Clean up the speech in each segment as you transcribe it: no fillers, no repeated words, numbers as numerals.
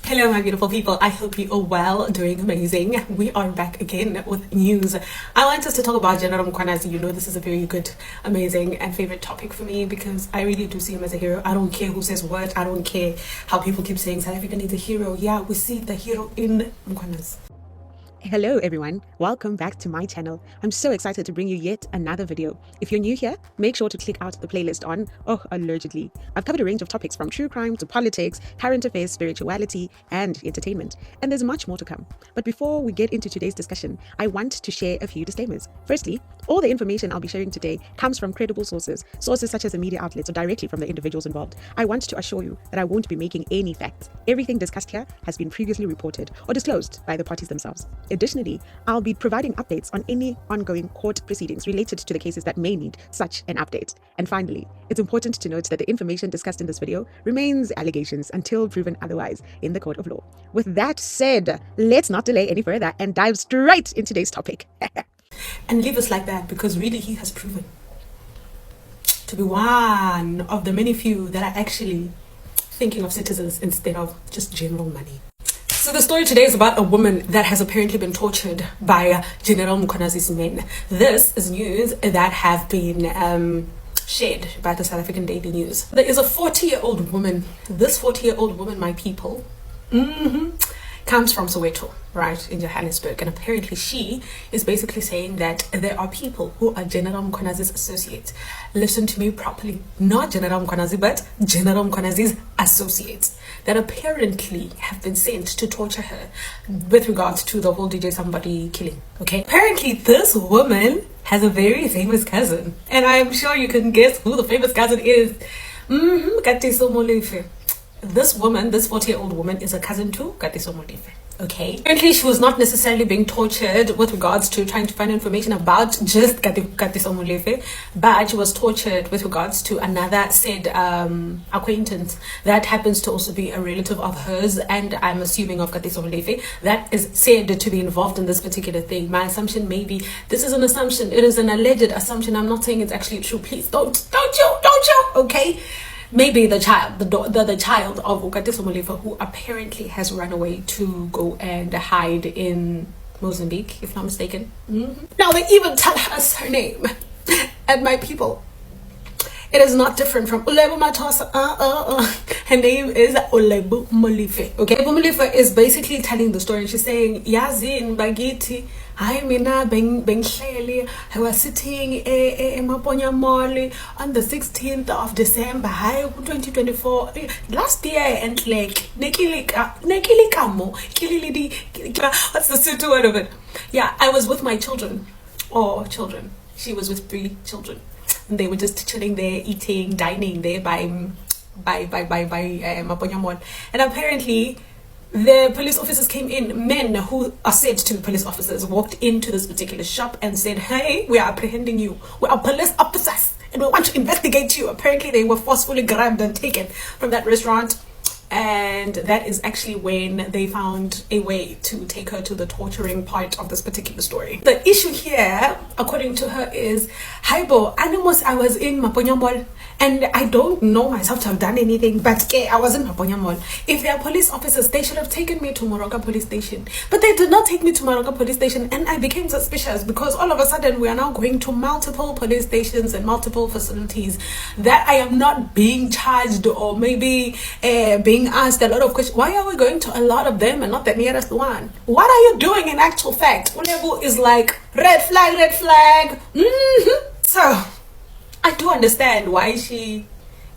Hello my beautiful people, I hope you are well, doing amazing. We are back again with news. I want us to talk about General Mkhwanazi. You know this is a very good, amazing and favorite topic for me because I really do see him as a hero. I don't care who says what, I don't care how people keep saying South Africa needs a hero. Yeah, we see the hero in Mkhwanazi. Hello everyone, welcome back to my channel. I'm so excited to bring you yet another video. If you're new here, make sure to click out the playlist on Allegedly. I've covered a range of topics from true crime to politics, current affairs, spirituality and entertainment, and there's much more to come. But before we get into today's discussion, I want to share a few disclaimers. Firstly, all the information I'll be sharing today comes from credible sources such as the media outlets or directly from the individuals involved. I want to assure you that I won't be making any facts. Everything discussed here has been previously reported or disclosed by the parties themselves. Additionally, I'll be providing updates on any ongoing court proceedings related to the cases that may need such an update. And finally, it's important to note that the information discussed in this video remains allegations until proven otherwise in the court of law. With that said, let's not delay any further and dive straight into today's topic. And leave us like that because really he has proven to be one of the many few that are actually thinking of citizens instead of just general money. So the story today is about a woman that has apparently been tortured by General Mkhwanazi's men. This is news that have been shared by the South African Daily News. There is a 40-year-old woman. This 40-year-old woman, my people, comes from Soweto, right, in Johannesburg. And apparently she is basically saying that there are people who are General Mkhwanazi's associates. Listen to me properly. Not General Mkhwanazi, but General Mkhwanazi's associates that apparently have been sent to torture her with regards to the whole DJ Sumbody killing, okay? Apparently this woman has a very famous cousin. And I'm sure you can guess who the famous cousin is. Katiso Molefe. This woman, this 40-year-old woman, is a cousin to Katiso Molefe. Okay. Apparently, she was not necessarily being tortured with regards to trying to find information about just Katiso Molefe, but she was tortured with regards to another said acquaintance that happens to also be a relative of hers, and I'm assuming of Katiso Molefe, that is said to be involved in this particular thing. My assumption, maybe this is an assumption. It is an alleged assumption. I'm not saying it's actually true. Please don't you? Okay. Maybe the child, the child of Katiso Molefe, who apparently has run away to go and hide in Mozambique, if not mistaken. Now they even tell us her name. And my people, it is not different from Lebo Molefe. Her name is Lebo Molefe. Okay, Lebo Molefe is basically telling the story. She's saying, Yazin Bagiti, I mina bengleli. I was sitting in Maponya Mall on the 16th of December, 2024. Last year, and like what's the Sotho word of it? Yeah, I was with my children. She was with 3 children. And they were just chilling there, eating, dining there by Maponya Mall. And apparently the police officers came in. Men who are said to be police officers walked into this particular shop and said, hey, we are apprehending you. We are police officers and we want to investigate you. Apparently they were forcefully grabbed and taken from that restaurant. And that is actually when they found a way to take her to the torturing part of this particular story. The issue here, according to her, is Haibo, animals, I was in Maponya Mall and I don't know myself to have done anything, but I was in Maponya Mall. If they are police officers, they should have taken me to Moroka police station. But they did not take me to Moroka police station, and I became suspicious because all of a sudden we are now going to multiple police stations and multiple facilities that I am not being charged or maybe being asked a lot of questions. Why are we going to a lot of them and not the nearest one? What are you doing in actual fact? Lebo is like, red flag. So I do understand why she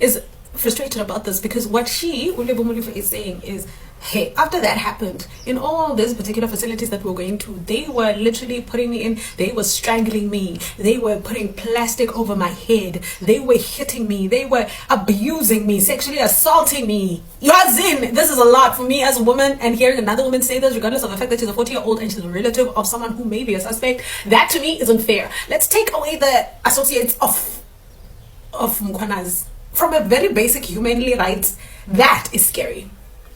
is frustrated about this, because what Lebo Molefe is saying is, hey, after that happened, in all these particular facilities that we're going to, they were literally putting me in, they were strangling me, they were putting plastic over my head, they were hitting me, they were abusing me, sexually assaulting me. Yazin, this is a lot for me as a woman, and hearing another woman say this, regardless of the fact that she's a 40-year-old and she's a relative of someone who may be a suspect, that to me isn't fair. Let's take away the associates of Mkhwanazi from a very basic humanly rights. That is scary,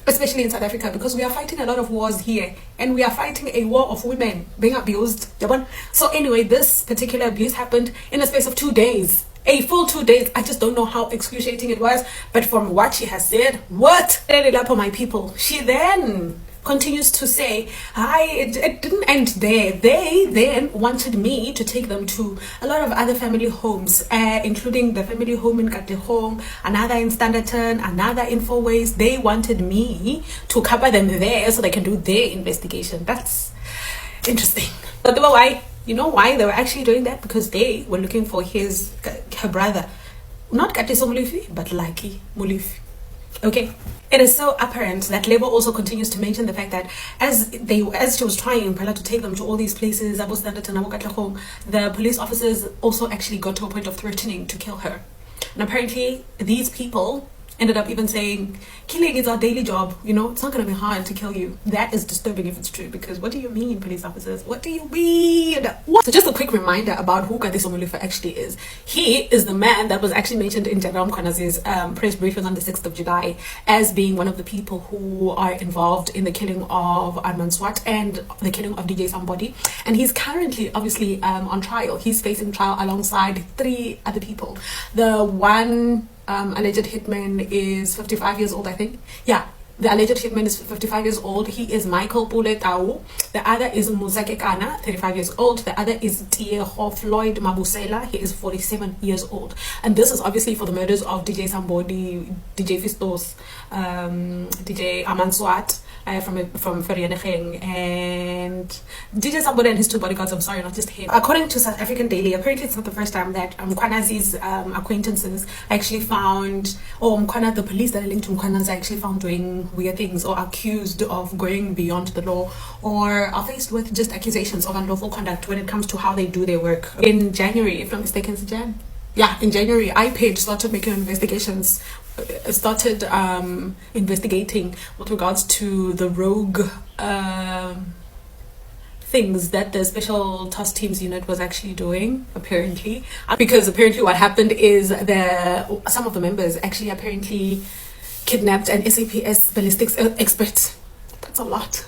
especially in South Africa, because we are fighting a lot of wars here, and we are fighting a war of women being abused. So anyway, this particular abuse happened in a space of 2 days. a full 2 days. I just don't know how excruciating it was, but from what she has said, what ended up on my people. She then continues to say, it didn't end there. They then wanted me to take them to a lot of other family homes, including the family home in Katlehong, another in Standerton, another in Four Ways. They wanted me to cover them there so they can do their investigation. That's interesting. But they were why? You know why they were actually doing that? Because they were looking for her brother, not Katiso Molefe, but Lucky Molefe. Okay. It is so apparent that Lebo also continues to mention the fact that as she was trying to take them to all these places, the police officers also actually got to a point of threatening to kill her. And apparently these people ended up even saying, killing is our daily job, you know, it's not going to be hard to kill you. That is disturbing if it's true, because what do you mean, police officers? What do you mean? What? So just a quick reminder about who Katiso Molefe actually is. He is the man that was actually mentioned in General Mkhwanazi's press briefing on the 6th of July as being one of the people who are involved in the killing of Arman Swat and the killing of DJ Sumbody. And he's currently obviously on trial. He's facing trial alongside 3 other people. The one alleged hitman is 55 years old, I think. Yeah, the alleged hitman is 55 years old. He is Michael Pule Tau. The other is Muzake Kana, 35 years old. The other is Tieho Floyd Mabusela. He is 47 years old. And this is obviously for the murders of DJ Sumbody, DJ Fistos, DJ Arman Swat, from Vereeniging, and DJ Sumbody and his 2 bodyguards. I'm sorry, not just him. According to South African Daily, apparently it's not the first time that Mkhwanazi's acquaintances actually found, or the police that are linked to Mkhwanazi actually found doing weird things, or accused of going beyond the law, or are faced with just accusations of unlawful conduct when it comes to how they do their work. In January, if I'm mistaken, it's Jan. Yeah, in January, IPID started making investigations, started investigating with regards to the rogue things that the special task teams unit was actually doing, apparently. Because apparently what happened is some of the members actually apparently kidnapped an SAPS ballistics expert. That's a lot.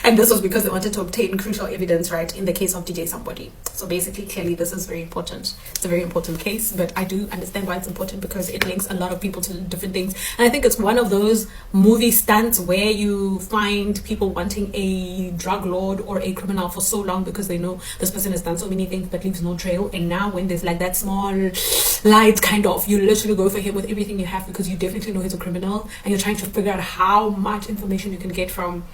And this was because they wanted to obtain crucial evidence, right, in the case of DJ Sumbody. So basically, clearly, this is very important. It's a very important case, but I do understand why it's important, because it links a lot of people to different things. And I think it's one of those movie stunts where you find people wanting a drug lord or a criminal for so long because they know this person has done so many things but leaves no trail. And now when there's like that small light, kind of, you literally go for him with everything you have because you definitely know he's a criminal, and you're trying to figure out how much information you can get from,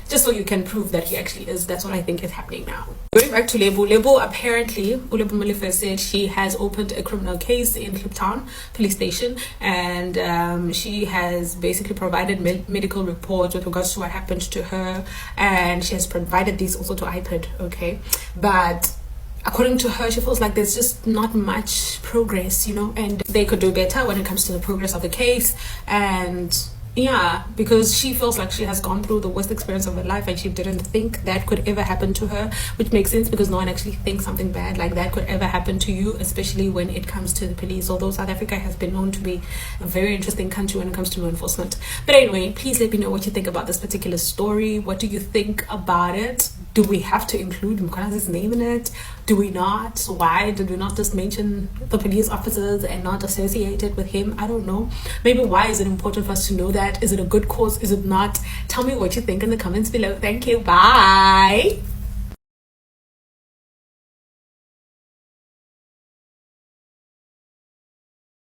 just so you can prove that he actually is. That's what I think is happening now. Going back to Lebo, apparently, Lebo Molefe said she has opened a criminal case in Kliptown police station, and she has basically provided medical reports with regards to what happened to her, and she has provided these also to IPID, okay? But according to her, she feels like there's just not much progress, you know, and they could do better when it comes to the progress of the case. And yeah, because she feels like she has gone through the worst experience of her life, and she didn't think that could ever happen to her, which makes sense because no one actually thinks something bad like that could ever happen to you, especially when it comes to the police. Although South Africa has been known to be a very interesting country when it comes to law enforcement. But anyway, please let me know what you think about this particular story. What do you think about it? Do we have to include Mkhwanazi's name in it? Do we not? Why did we not just mention the police officers and not associate it with him? I don't know. Maybe why is it important for us to know that? Is it a good cause? Is it not? Tell me what you think in the comments below. Thank you. Bye.